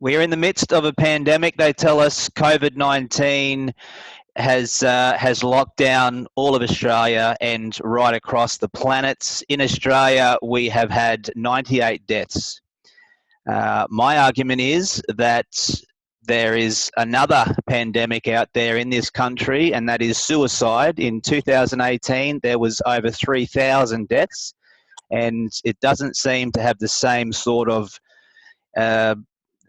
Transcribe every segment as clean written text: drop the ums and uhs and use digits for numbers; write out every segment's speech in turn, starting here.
We're in the midst of a pandemic. They tell us COVID-19 has locked down all of Australia and right across the planet. In Australia, we have had 98 deaths. My argument is that there is another pandemic out there in this country, and that is suicide. In 2018, there was over 3,000 deaths, and it doesn't seem to have the same sort of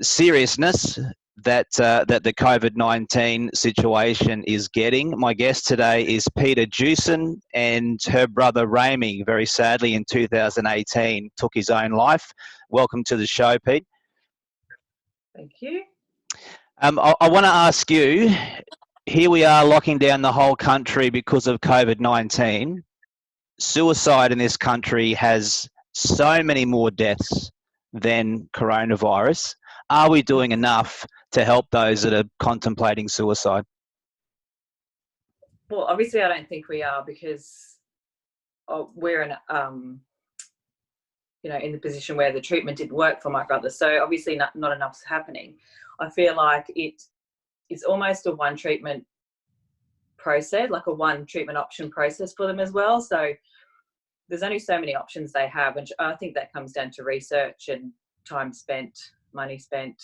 seriousness that the COVID-19 situation is getting. My guest today is Petta Dewson, and her brother Raimi, very sadly in 2018, took his own life. Welcome to the show, Pete. Thank you. I want to ask you, here we are locking down the whole country because of COVID-19. Suicide in this country has so many more deaths than coronavirus. Are we doing enough to help those that are contemplating suicide? Well, obviously I don't think we are, because we're in in the position where the treatment didn't work for my brother. So obviously not enough's happening. I feel like it's almost a one treatment process, like a one treatment option process for them as well. So there's only so many options they have, and I think that comes down to research and time spent, money spent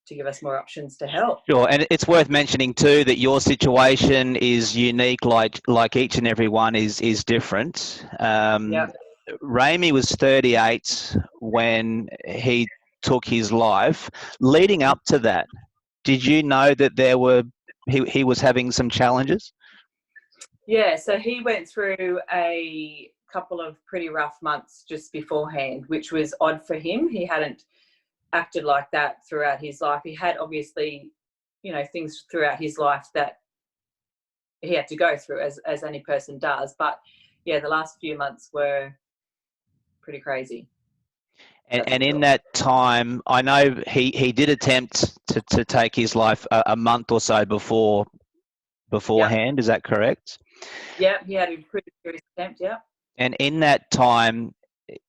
to give us more options to help. Sure, and it's worth mentioning too that your situation is unique, like each and every one is different. Yep. Raimi was 38 when he took his life. Leading up to that, did you know that he was having some challenges? Yeah, so he went through a couple of pretty rough months just beforehand, which was odd for him. He hadn't acted like that throughout his life. He had obviously, things throughout his life that he had to go through, as any person does. But yeah, the last few months were pretty crazy. And in that time, I know he did attempt to take his life a month or so beforehand. Yep. Is that correct? Yeah, he had a pretty serious attempt, yeah. And in that time,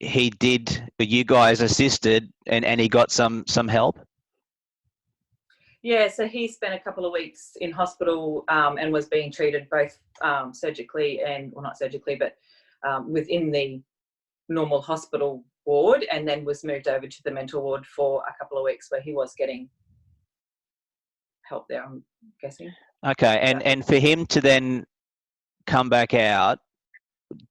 you guys assisted and he got some help? Yeah, so he spent a couple of weeks in hospital and was being treated both surgically and, well, not surgically, but within the normal hospital ward, and then was moved over to the mental ward for a couple of weeks where he was getting help there, I'm guessing. Okay, and for him to then come back out,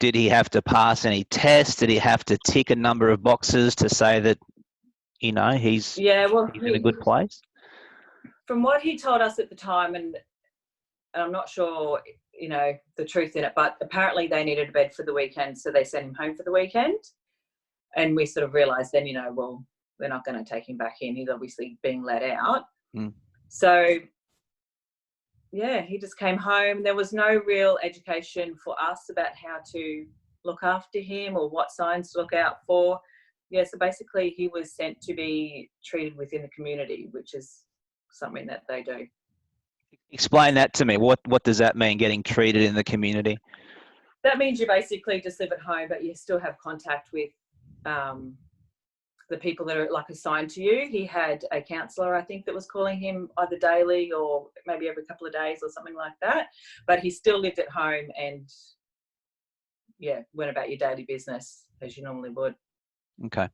did he have to pass any tests? Did he have to tick a number of boxes to say that, he's in a good place? From what he told us at the time, and I'm not sure, the truth in it, but apparently they needed a bed for the weekend, so they sent him home for the weekend. And we sort of realised then, well, we're not going to take him back in. He's obviously being let out. Mm. So, yeah, he just came home. There was no real education for us about how to look after him or what signs to look out for. Yeah, so basically he was sent to be treated within the community, which is something that they do. Explain that to me. What does that mean, getting treated in the community? That means you basically just live at home, but you still have contact with the people that are like assigned to you. He had a counsellor, I think, that was calling him either daily or maybe every couple of days or something like that. But he still lived at home and, went about your daily business as you normally would. Okay.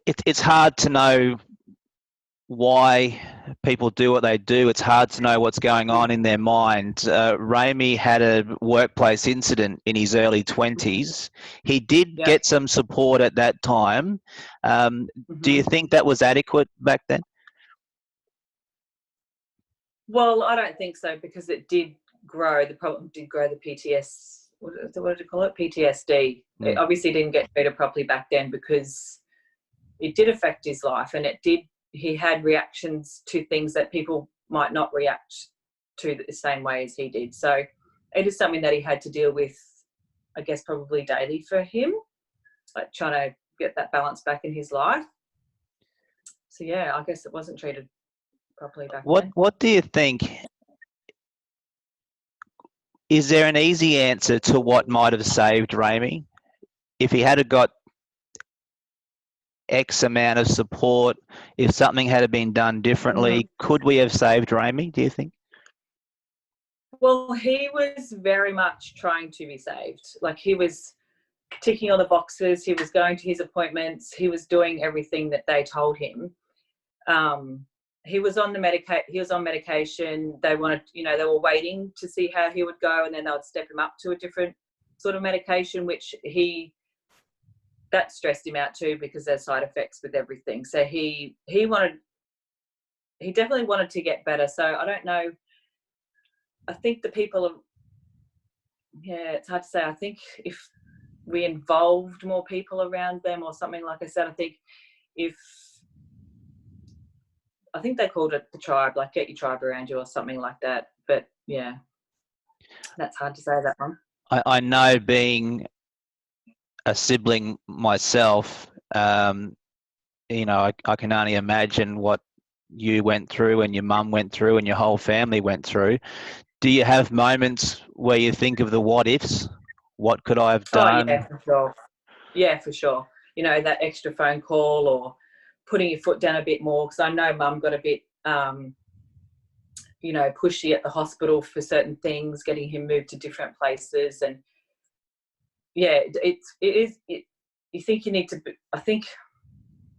It's hard to know why people do what they do. It's hard to know what's going on in their mind. Raimi had a workplace incident in his early 20s. He did get some support at that time. Do you think that was adequate back then? Well, I don't think so, because it did grow. The problem did grow, the PTS. What did you call it? PTSD. It obviously didn't get treated properly back then, because it did affect his life, and he had reactions to things that people might not react to the same way as he did. So it is something that he had to deal with, I guess, probably daily for him, like trying to get that balance back in his life. So, yeah, I guess it wasn't treated properly back then. What do you think? Is there an easy answer to what might have saved Raimi? If he had got X amount of support, if something had been done differently, could we have saved Raimi, do you think? Well, he was very much trying to be saved. Like, he was ticking all the boxes. He was going to his appointments. He was doing everything that they told him. He was on medication. They wanted, they were waiting to see how he would go, and then they would step him up to a different sort of medication, which that stressed him out too, because there's side effects with everything. So he definitely wanted to get better. So I don't know. I think the people it's hard to say. I think if we involved more people around them or something, like I said, I think they called it the tribe, like get your tribe around you or something like that. But yeah, that's hard to say, that one. I know, being a sibling myself, I can only imagine what you went through and your mum went through and your whole family went through. Do you have moments where you think of the what ifs? What could I have done? Oh, yeah, for sure. Yeah, for sure. That extra phone call or putting your foot down a bit more, because I know Mum got a bit, pushy at the hospital for certain things, getting him moved to different places. And yeah, you think you need to, I think,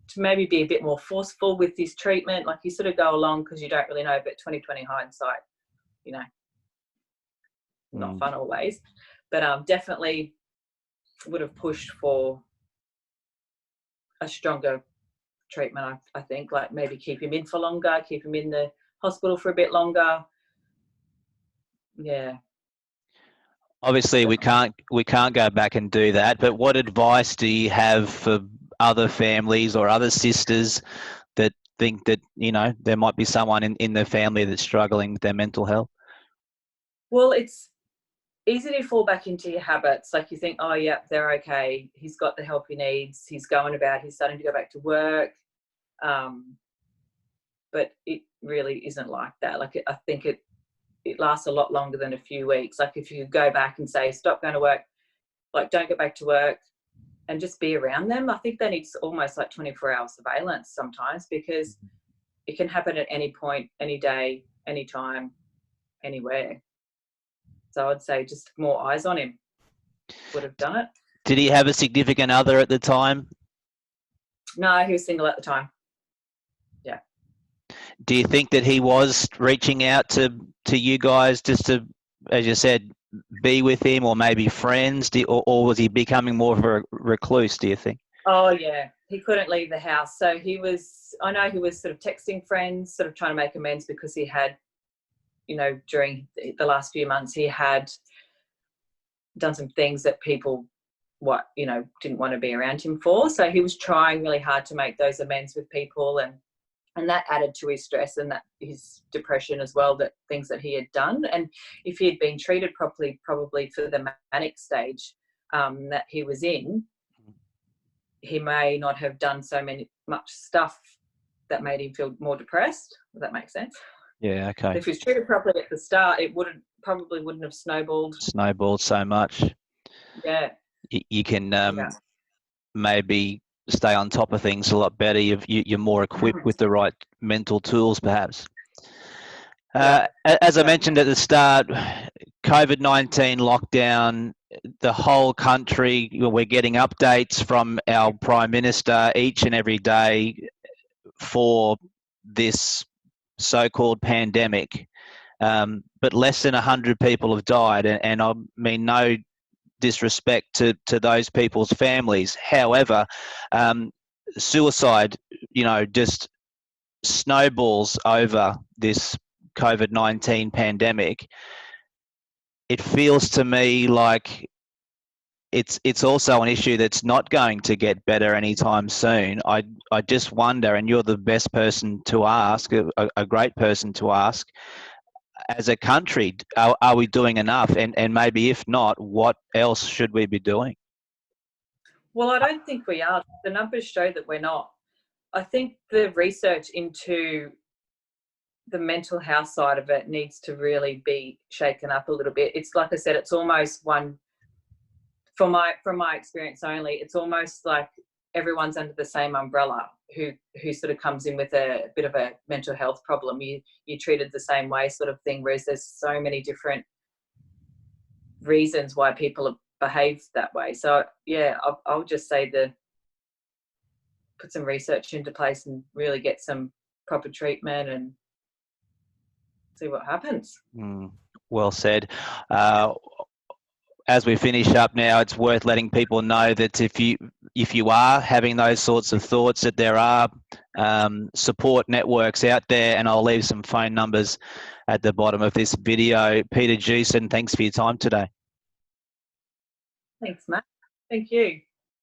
to maybe be a bit more forceful with this treatment. Like, you sort of go along because you don't really know, but 2020 hindsight, not fun always. But definitely would have pushed for a stronger treatment, I think. Like, maybe keep him in for longer, keep him in the hospital for a bit longer. Yeah. Obviously, we can't go back and do that. But what advice do you have for other families or other sisters that think that there might be someone in their family that's struggling with their mental health? Well, it's easy to fall back into your habits. Like, you think, oh yeah, they're okay, he's got the help he needs, he's going about, he's starting to go back to work. But it really isn't like that. Like, I think it lasts a lot longer than a few weeks. Like, if you go back and say, stop going to work, like, don't go back to work, and just be around them, I think they need almost like 24-hour surveillance sometimes, because it can happen at any point, any day, any time, anywhere. So I'd say just more eyes on him would have done it. Did he have a significant other at the time? No, he was single at the time. Yeah. Do you think that he was reaching out to you guys just to, as you said, be with him, or maybe friends? Or was he becoming more of a recluse, do you think? Oh, yeah. He couldn't leave the house. So I know he was sort of texting friends, sort of trying to make amends, because he had, during the last few months, he had done some things that people didn't want to be around him for. So he was trying really hard to make those amends with people, and that added to his stress and that his depression as well, that things that he had done. And if he had been treated properly, probably for the manic stage that he was in, he may not have done much stuff that made him feel more depressed. Does that make sense? Yeah, okay. If he was treated properly at the start, it probably wouldn't have snowballed so much. Yeah. You can maybe stay on top of things a lot better. You're more equipped with the right mental tools, perhaps. As I mentioned at the start, COVID-19 lockdown, the whole country, we're getting updates from our Prime Minister each and every day for this so-called pandemic. But less than 100 people have died, and I mean, no disrespect to those people's families. However, suicide, just snowballs over this COVID-19 pandemic. It feels to me like it's also an issue that's not going to get better anytime soon. I just wonder, and you're the best person to ask, a great person to ask, as a country, are we doing enough? And maybe if not, what else should we be doing? Well, I don't think we are. The numbers show that we're not. I think the research into the mental health side of it needs to really be shaken up a little bit. It's like I said, it's almost from my experience only, it's almost like everyone's under the same umbrella who sort of comes in with a bit of a mental health problem. You're treated the same way sort of thing, whereas there's so many different reasons why people behave that way. So yeah, I'll just say put some research into place and really get some proper treatment and see what happens. Well said. As we finish up now, it's worth letting people know that if you are having those sorts of thoughts, that there are support networks out there, and I'll leave some phone numbers at the bottom of this video. Petta Dewson, thanks for your time today. Thanks, Matt. Thank you.